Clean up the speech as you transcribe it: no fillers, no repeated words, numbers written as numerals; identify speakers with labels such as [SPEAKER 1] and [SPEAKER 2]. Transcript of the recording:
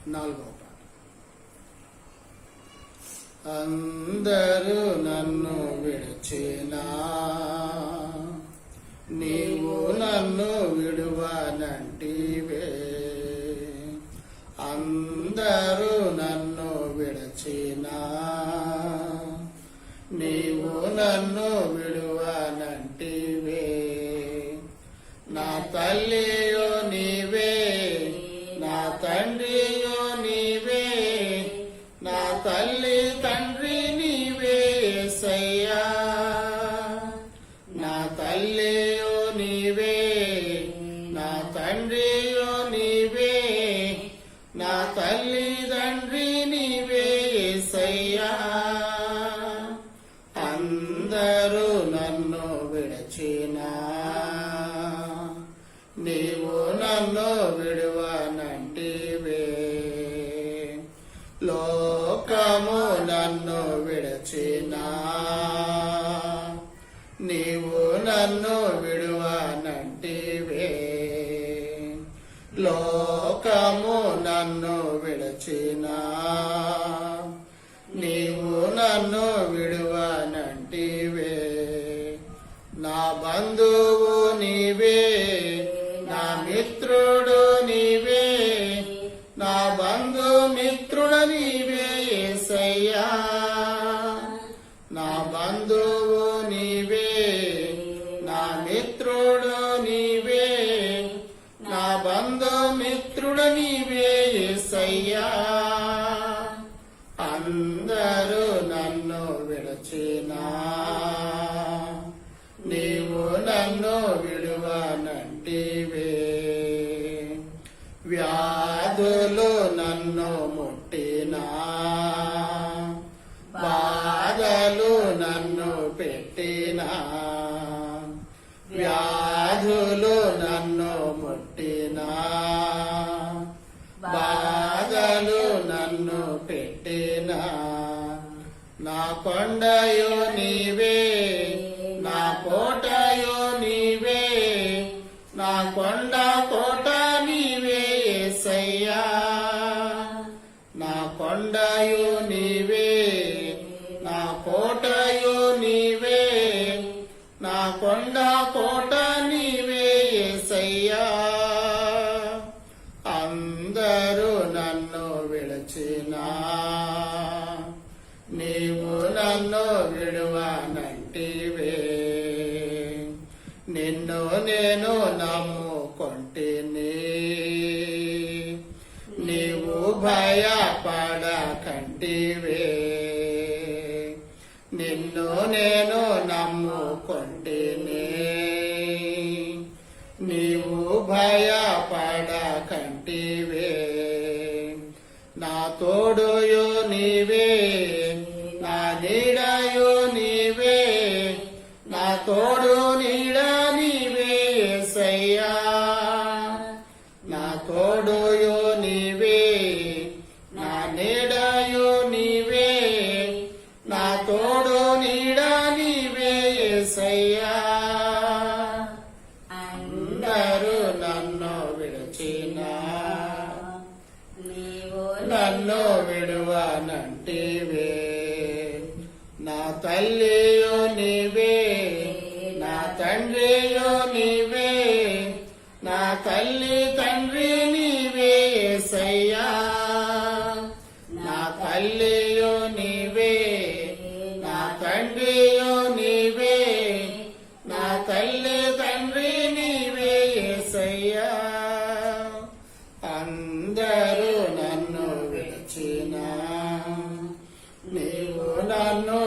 [SPEAKER 1] 4వ పాట. అందరూ నన్ను విడిచినా నీవు నన్ను విడువనంటివే, అందరూ నన్ను విడిచినా నీవు నన్ను విడువనంటివే. నా తల్లియో నీవే, నా తండ్రియో నీవే, నా తల్లి తండ్రి నీవే యేసయ్యా. నా తల్లియో నీవే, నా తండ్రియో నీవే, నా తల్లి తండ్రి నీవే యేసయ్యా. అందరూ నన్ను విడిచినా నీవు నన్ను విడువనంటివే. లోకము నన్ను విడిచినా నీవు నన్ను విడువనంటివే. లోకము నన్ను విడిచినా నీవు నన్ను విడువనంటివే. నా బంధువు నీవే, నా మిత్రుడు నీవే, నా బంధుమిత్రుడు నీవే యేసయ్యా. నా బంధువు నీవే, నా మిత్రుడు నీవే, నా బంధుమిత్రుడు నీవే యేసయ్యా. అందరూ నన్ను విడిచినా నీవు నన్ను విడువనంటివే. వ్యాధులు నన్ను ముట్టినా, బాధలు నన్ను పెట్టినా, వ్యాధులు నన్ను ముట్టినా, బాధలు నన్ను పెట్టినా, నా కొండయో నీవే, నా కోటయో నీవే, నా కొండ కోట నీవే యేసయ్యా. నా కొండయో నీవే, నా కోటయో నీవే, నా కొండ కోట నీవే యేసయ్యా. అందరూ నన్ను విడిచినా నీవు నన్ను విడువనంటివే. నిన్ను నేను నమ్ముకొంటిని, నీవు భయపడకంటివే. నిన్ను నేను నమ్ముకొంటిని, నీవు భయపడకంటివే. నా తోడుయో నీవే, నా నీడయో నీవే, నా తోడు నీడ నీవే యేసయ్యా. నా తోడుయో నీవే, నా నీడయో నీవే, నా తోడు నీడ నీవే యేసయ్యా. అందరూ నన్ను విడిచినా నీవు నన్ను విడువనంటివే. నా తల్లియో నీవే, నా తండ్రియో నీవే, నా తల్లి తండ్రి నీవే యేసయ్యా. నా తల్లియో నీవే, నా తండ్రియో నీవే, నా తల్లి తండ్రి నీవే యేసయ్యా. అందరూ నన్ను విడిచినా నీవు నన్ను